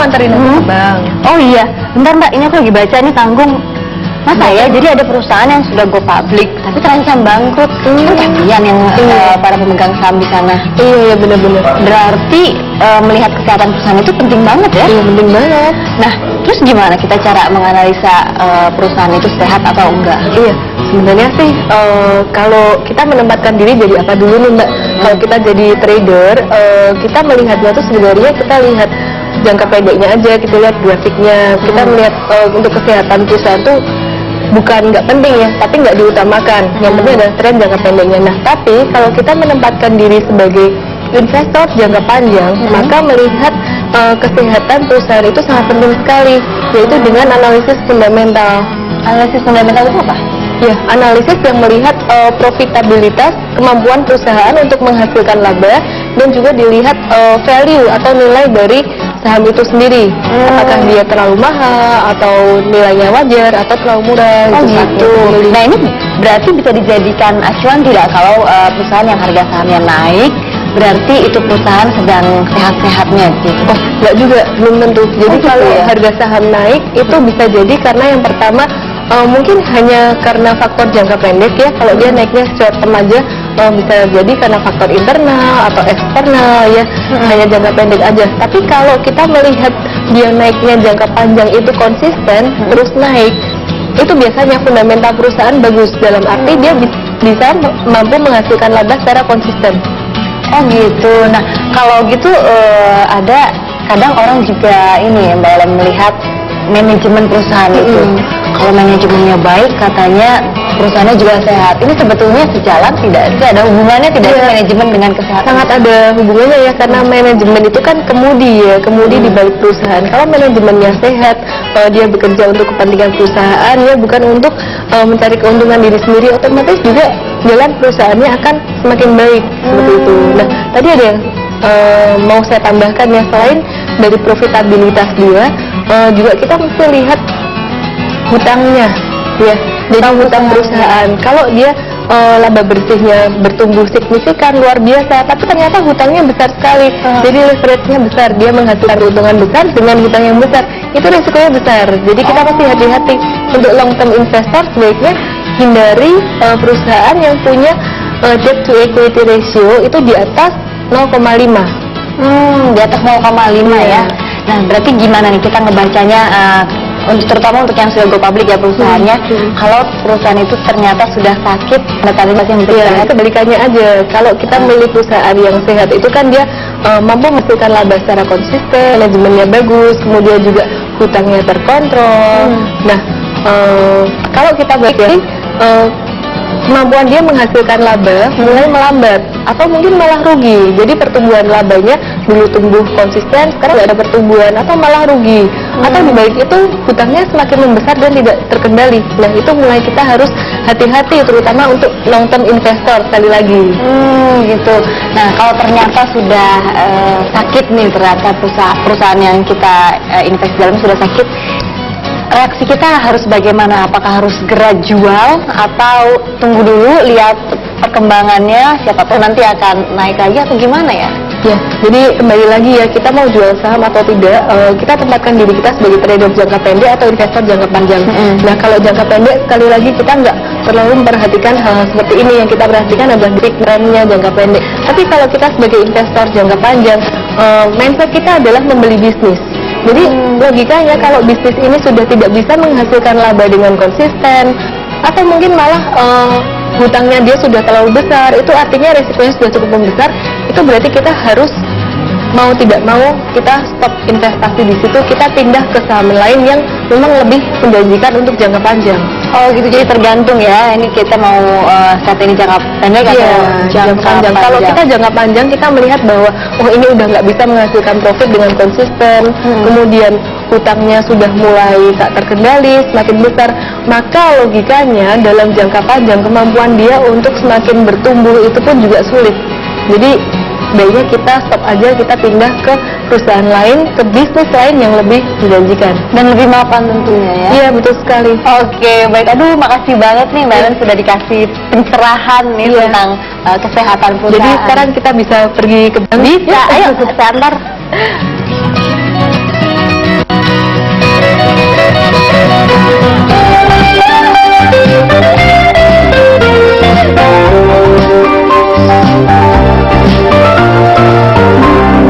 anterin aku ke bank. Oh iya, bentar Mbak, ini aku lagi baca nih tanggung. Masa ya, jadi ada perusahaan yang sudah go public tapi terancam bangkrut. Kan kasihan yang para pemegang saham di sana. Iya, benar-benar. Berarti melihat kesehatan perusahaan itu penting banget ya? Iya, penting banget. Nah, terus gimana kita cara menganalisa perusahaan itu sehat atau enggak? Iya, sebenarnya sih kalau kita menempatkan diri jadi apa dulu nih Mbak? Kalau kita jadi trader, kita melihatnya tuh sebenarnya kita lihat jangka pendeknya aja, kita lihat grafiknya, kita melihat untuk kesehatan perusahaan tuh bukan nggak penting ya, tapi nggak diutamakan. Yang penting adalah tren jangka pendeknya. Nah, tapi kalau kita menempatkan diri sebagai investor jangka panjang, maka melihat kesehatan perusahaan itu sangat penting sekali, yaitu dengan analisis fundamental. Analisis fundamental itu apa? Ya, analisis yang melihat profitabilitas, kemampuan perusahaan untuk menghasilkan laba, dan juga dilihat value atau nilai dari saham itu sendiri. Apakah dia terlalu mahal, atau nilainya wajar, atau terlalu murah. Oh gitu. Nah, ini berarti bisa dijadikan acuan tidak kalau perusahaan yang harga sahamnya naik, berarti itu perusahaan sedang sehat-sehatnya gitu? Oh, enggak juga, belum tentu. Jadi gitu kalau ya? harga saham naik, itu bisa jadi karena yang pertama, mungkin hanya karena faktor jangka pendek ya. Kalau dia naiknya short term aja, bisa jadi karena faktor internal atau eksternal ya, hanya jangka pendek aja. Tapi kalau kita melihat dia naiknya jangka panjang itu konsisten, terus naik, itu biasanya fundamental perusahaan bagus, dalam arti dia bisa mampu menghasilkan laba secara konsisten. Oh gitu. Nah, kalau gitu ada kadang orang juga ini ya Mbak Ellen, melihat manajemen perusahaan itu. Kalau manajemennya baik, katanya perusahaannya juga sehat. Ini sebetulnya sejalan tidak? Ada hubungannya tidak sih manajemen dengan kesehatan? Sangat ada hubungannya ya, karena manajemen itu kan kemudi ya, kemudi di balik perusahaan. Kalau manajemennya sehat, dia bekerja untuk kepentingan perusahaan ya, bukan untuk mencari keuntungan diri sendiri, otomatis juga jalan perusahaannya akan semakin baik seperti itu. Nah, tadi ada yang mau saya tambahkan ya, selain dari profitabilitas dia, juga kita mesti lihat hutangnya ya. Jadi hutang perusahaan, kalau dia laba bersihnya bertumbuh signifikan luar biasa, tapi ternyata hutangnya besar sekali, jadi leverage-nya besar, dia menghasilkan keuntungan besar dengan hutang yang besar, itu risikonya besar. Jadi kita pasti hati-hati. Untuk long term investor sebaiknya hindari perusahaan yang punya debt to equity ratio itu di atas 0,5. Di atas 0,5 ya. Nah, berarti gimana nih kita ngebacanya, terutama untuk yang sudah go public ya perusahaannya, kalau perusahaan itu ternyata sudah sakit, tadi yang ya, kebalikannya aja. Kalau kita milih perusahaan yang sehat itu kan dia mampu menghasilkan laba secara konsisten, manajemennya bagus, kemudian juga hutangnya terkontrol. Nah, kalau kita baca kemampuan dia menghasilkan laba mulai melambat atau mungkin malah rugi. Jadi pertumbuhan labanya dulu tumbuh konsisten, sekarang tidak ada pertumbuhan atau malah rugi. Atau dibalik itu hutangnya semakin membesar dan tidak terkendali. Nah, itu mulai kita harus hati-hati, terutama untuk long term investor sekali lagi. Gitu. Nah, kalau ternyata sudah sakit nih, ternyata perusahaan yang kita invest dalam sudah sakit, reaksi kita harus bagaimana? Apakah harus segera jual atau tunggu dulu lihat perkembangannya, siapa tahu nanti akan naik lagi atau gimana ya? Ya, jadi kembali lagi ya, kita mau jual saham atau tidak, kita tempatkan diri kita sebagai trader jangka pendek atau investor jangka panjang. Nah, kalau jangka pendek sekali lagi kita nggak perlu memperhatikan hal seperti ini. Yang kita perhatikan adalah trendnya jangka pendek. Tapi kalau kita sebagai investor jangka panjang, mindset kita adalah membeli bisnis. Jadi logikanya kalau bisnis ini sudah tidak bisa menghasilkan laba dengan konsisten, atau mungkin malah hutangnya dia sudah terlalu besar, itu artinya risikonya sudah cukup besar. Itu berarti kita harus mau tidak mau kita stop investasi di situ, kita pindah ke saham lain yang memang lebih menjanjikan untuk jangka panjang. Oh gitu, jadi tergantung ya, ini kita mau saat ini jangka pendek atau jangka panjang. Kalau kita jangka panjang, kita melihat bahwa oh ini udah nggak bisa menghasilkan profit dengan konsisten, kemudian hutangnya sudah mulai tak terkendali, semakin besar, maka logikanya dalam jangka panjang kemampuan dia untuk semakin bertumbuh itu pun juga sulit. Jadi baiknya kita stop aja, kita pindah ke perusahaan lain, ke bisnis lain yang lebih menjanjikan dan lebih mapan tentunya ya. Iya, betul sekali. Oke, baik. Aduh, makasih banget nih Mbak Ellen sudah dikasih pencerahan nih tentang kesehatan perusahaan. Jadi sekarang kita bisa pergi ke bank. Bisa, ayo saya antar.